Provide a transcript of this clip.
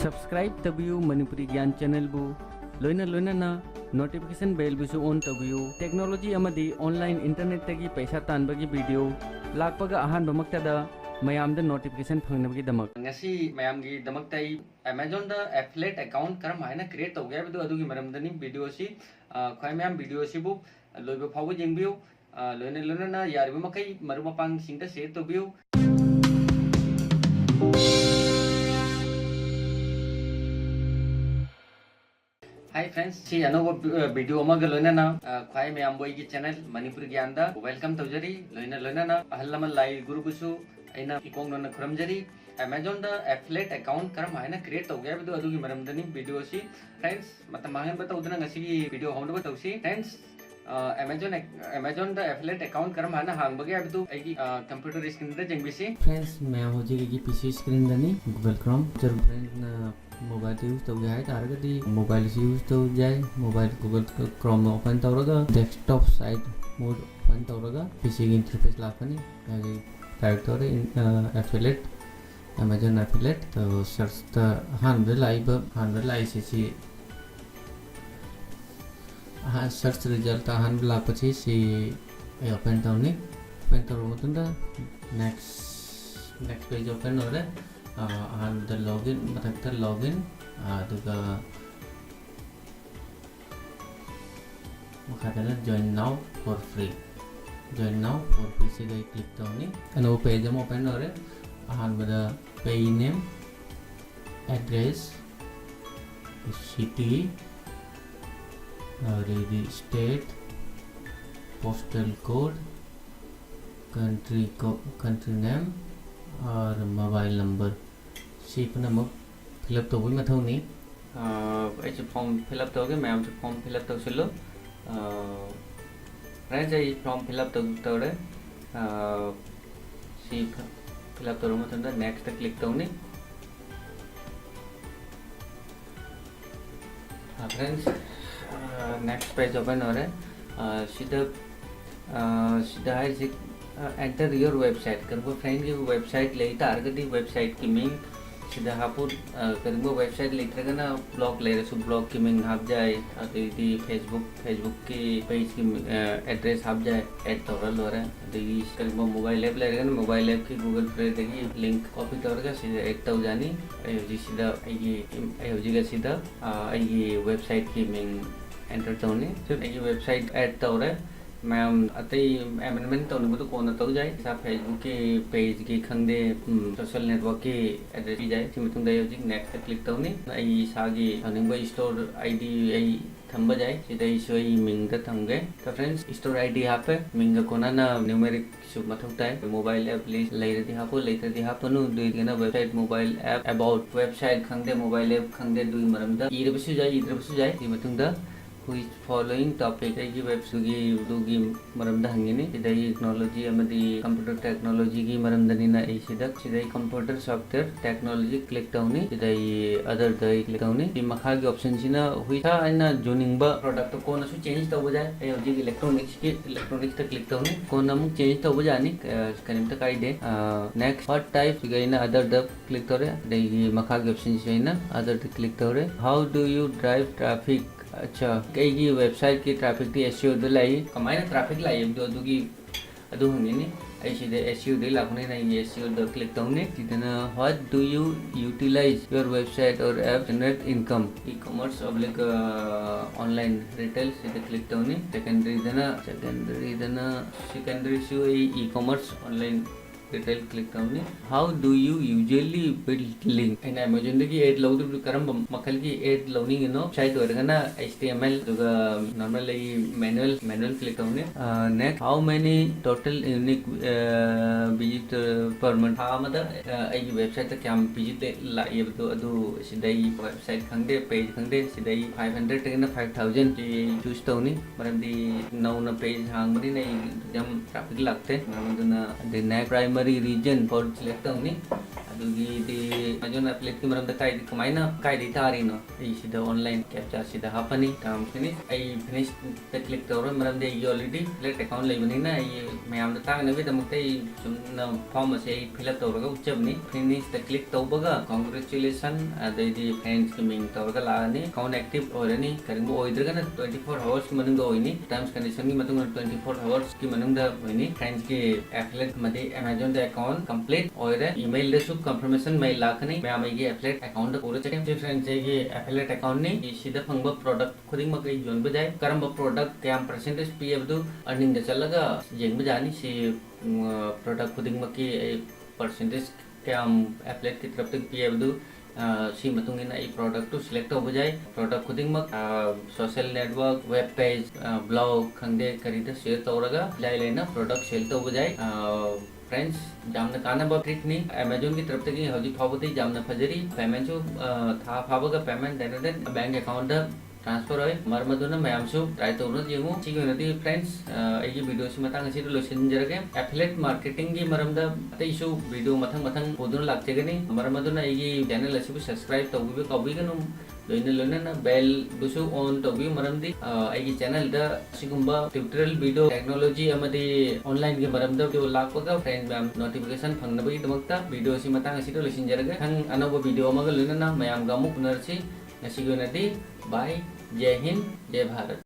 Subscribe तबियु Manipuri Gyan channel बु लोइना लोइना नोटिफिकेशन बेल बिसु ऑन तबियु टेक्नोलॉजी अमदी ऑनलाइन इंटरनेट तगी पैसा तानबगी वीडियो लाकपगा अहान बमक्तदा मयामदा नोटिफिकेशन फंगनबगी दमक ngasi mayamgi damaktai Amazon da affiliate account karam haina create tawge bidu adugi maramdani video si khoi mayam video si bu loiba phawu jingbiu loina loina na yariba makai maruma pang singta share tawbiu hi friends सी अनोब video अमग लोइना ना ख्वाई में आम बोई की चैनल मणिपुर ज्ञान दा वेलकम तौजरी लोइना लोइना ना अहल लमन लाई गुरु गुसु ऐना इकोंग नोना खुरमजरी Amazon दा एफिलिएट अकाउंट करम हाइना क्रिएट तौगे बिदु अदुगी मरमदनी वीडियो सी फ्रेंड्स मत मांगन बता उदना ngasi वीडियो होंदो तौसी फ्रेंड्स Amazon दा एफिलिएट अकाउंट करम हाना हांगबगे बिदु आइगी कंप्यूटर स्क्रीन दा जेंगबिसी फ्रेंड्स मैं होजी की पीसी स्क्रीन दनी गूगल क्रोम जर फ्रेंड ना मोबाइल यूज तो जाए तारगदी मोबाइल यूज तो जाए mobile Google Chrome open तौरगा desktop site mode open तौरगा पीसी की इंटरफेस लाफनी टाइप तौरे एफिलिएट Amazon एफिलिएट तो सर्च द 100 लाइव सी सर्च रिजल्ट 100 लाख पची सी ओपन तौनी ओपन तौर मतुंदा नेक्स्ट पेज ओपन हो रहा the login matakta login aduga makadana join now for free sigai click tawni ano page am open hore ahanbada page name address city the state postal code country name और mobile number C पुनमक fill up तो वही मथौ नहीं ऐसे form fill up तो होगे ma'am form fill up तो चलो friends ये फॉर्म फिलअप तो तोड़े सी फिलअप तो रूम तो नेक्स्ट क्लिक तो नहीं फ्रेंड्स नेक्स्ट पेज ओपन हो रहा है सीधा है एंटर योर वेबसाइट करूँगा फ्रेंड की वेबसाइट ले तारगदी वेबसाइट की मिंग सीधा हापुर करूँगा वेबसाइट लेकर ना ब्लॉग ले रहे ब्लॉग की मिंग हाप जाए अभी फेसबुक की पेज की एड्रेस हाप जाए ऐड तौरल हो रहा है अभी करूँगा मोबाइल ऐप ले रहेगा ना मोबाइल ऐप की गूगल पे देखिए लिंक कॉपी तौरगा सीधा ऐड तौ जानी अयोजी सीधा अयोजी का सीधा ये वेबसाइट की मिंग एंटर तौनी फिर ये वेबसाइट ऐड तौर है मैम अतई एमेंडमेंट तौन तो कौन तौ जाए सा फेसबुक के पेज की खंदे सोशल नेटवर्क के एड्रेस की जाए सिमतुंग दे होजिक नेक्स्ट क्लिक तौनी आई सागी थनिंग स्टोर आईडी आई थंब जाए सीधा इसोई मिंग थंगे तो फ्रेंड्स स्टोर आईडी हापे मिंग कोना ना न्यूमेरिक सु मथुकता है मोबाइल ऐप लिस्ट लेरदी हापो लेतदी हापनु दुइगना website mobile app about website खंदे मोबाइल ऐप खंदे दुइ मरमदा इरबसु जाए सिमतुंग which following topic है कि वेबसाइट की मरमदा हंगिनी सीधा टेक्नोलॉजी अमदी कंप्यूटर टेक्नोलॉजी की मरमदनी ना सीधा कंप्यूटर सॉफ्टवेयर टेक्नोलॉजी क्लिक तौनी सीधा अदर दई क्लिक तौनी ये मखा की ऑप्शन सिना हुई था इना जोनिंग बा प्रोडक्ट को नसु चेंज तब जाए ए होजी इलेक्ट्रॉनिक्स तक क्लिक तौनी को नम चेंज तब जानी कनिम तक आई दे नेक्स्ट व्हाट टाइप गइना अदर द क्लिक तौरे दई मखा की ऑप्शन सिना अदर द क्लिक तौरे how do you drive traffic अच्छा कई वेबसाइट की ट्रैफिक की एसईओ द लाई कमाई ट्रैफिक लाई अदुगी अदु हंगिनी ऐसे एसईओ दे लाखने ना ये एसईओ द क्लिक तौने सिदना what do you utilize your website or app generate income ई कॉमर्स ऑब्लिक ऑनलाइन रिटेल सीधे क्लिक तौने सेकेंडरी सु ई कॉमर्स ऑनलाइन रिटेल क्लिक तौने how do you usually build link in Amazon की एड लौदु करम मखल की एड लौनी नो साइट ओरगना HTML दुगा नॉर्मल मैनुअल क्लिक तौने next how many total unique visit per month हा मद आई वेबसाइट तक क्या विजिट लाइए तो अदु सिदाई वेबसाइट खंदे पेज खंदे सिदाई 500 तकना 5000 की चूज तौनी मरमदी नौना पेज हांगबरी नहीं जम ट्रैफिक लागते मरमदना द next primary reason for select तौनी ꯑꯗꯨꯒꯤꯗꯤ Amazon affiliate ꯃꯔꯝꯗ ꯀꯃꯥꯏꯅ ꯀꯥꯏꯗꯩ ꯇꯥꯔꯤꯅꯣ ꯑꯩ ꯁꯤꯗ online captcha ꯁꯤꯗ ꯍꯥꯞꯄꯅꯤ finish ꯑꯩ finish ꯇ click ꯇꯧꯔ ꯃꯔꯝꯗꯤ ꯑꯩꯒꯤ already affiliate account ꯂꯩꯕꯅꯤꯅ ꯑꯩ ꯃꯌꯥꯝꯗ ꯇꯥꯛꯅꯕꯒꯤꯗꯃꯛꯇ ꯑꯩ ꯆꯨꯝꯅ form ꯑꯁꯤ ꯑꯩ fill up ꯇꯧꯔꯒ ꯎꯠꯆꯕꯅꯤ finish ꯇ click ꯇꯧꯕꯒ congratulation ꯑꯗꯩꯗꯤ friends ꯀꯤ ꯃꯤꯡ ꯇꯧꯔꯒ ꯂꯥꯛꯑꯅꯤ account active ꯑꯣꯏꯔꯅꯤ ꯀꯔꯤꯒꯨꯝꯕ ꯑꯣꯏꯗ꯭ꯔꯒꯅ 24 hours ꯀꯤ ꯃꯅꯨꯡꯗ ꯑꯣꯏꯅꯤ terms condition ꯒꯤ ꯃꯇꯨꯡ ꯏꯟꯅ 24 hours ꯀꯤ ꯃꯅꯨꯡꯗ ꯑꯣꯏꯅꯤ friends ꯀꯤ affiliate ꯃꯗꯤ Amazon ꯗ account complete ꯑꯣꯏꯔꯦ email ꯗꯁꯨ confirmation mail ꯂꯥꯛꯀꯅꯤ ꯃꯌꯥꯝ ꯑꯩꯒꯤ affiliate account ꯗ ꯄꯨꯔ ꯆꯠꯀꯅꯤ friends ꯑꯩꯒꯤ affiliate account ꯅꯤ ꯁꯤꯗ ꯐꯪꯕ product ꯈꯨꯗꯤꯡꯃꯛ ꯑꯩ ꯌꯣꯟꯕ ꯌꯥꯏ ꯀꯔꯝꯕ product ꯀꯌꯥꯝ percentage ꯄꯤ ꯍꯥꯏꯕꯗꯨ earning ꯗ ꯆꯠꯂꯒ ꯌꯦꯡꯕ ꯌꯥꯅꯤ ꯁꯤ product ꯈꯨꯗꯤꯡꯃꯛꯀꯤ percentage ꯀꯌꯥꯝ affiliate ꯀꯤ ꯇꯔꯐꯇꯒꯤ ꯄꯤ ꯍꯥꯏꯕꯗꯨ सी मतुंग इन आई प्रोडक्ट टू सिलेक्ट हो जाए प्रोडक्ट खुदिंग social network web page blog खंदे करीद शेयर तौरगा जाय लेना प्रोडक्ट सेल तो जाए फ्रेंड्स जामना कानबा ट्रिक नी Amazon की तरफ तक हजी फावती जामना फजरी पेमेंट जो था फावगा payment direct bank account transfer है मरमदुना मैमसु ट्राई तौर जेंगो सिगी नदी फ्रेंड्स एगी वीडियो से मतंग से लोसन जरगे एफिलिएट मार्केटिंग की मरमदा तैसु वीडियो मथंग मथंग पोदुन लागतेगनी मरमदुना एगी चैनल असिबु सब्सक्राइब तौबि कबिगनु लोइन लोइन बेल बुसु ऑन तौबि मरमदी एगी चैनल दा सिगुंबा ट्यूटोरियल वीडियो टेक्नोलॉजी अमदी ऑनलाइन की मरमदा जो लापगा फ्रेंड मैम नोटिफिकेशन फंगनबगी दमकता वीडियो से मतंग से लोसन जरगे हंग अनोबा वीडियो मग लोइनना मैम गामु पुनरसी नसिगु नदी बाय जय हिंद जय भारत।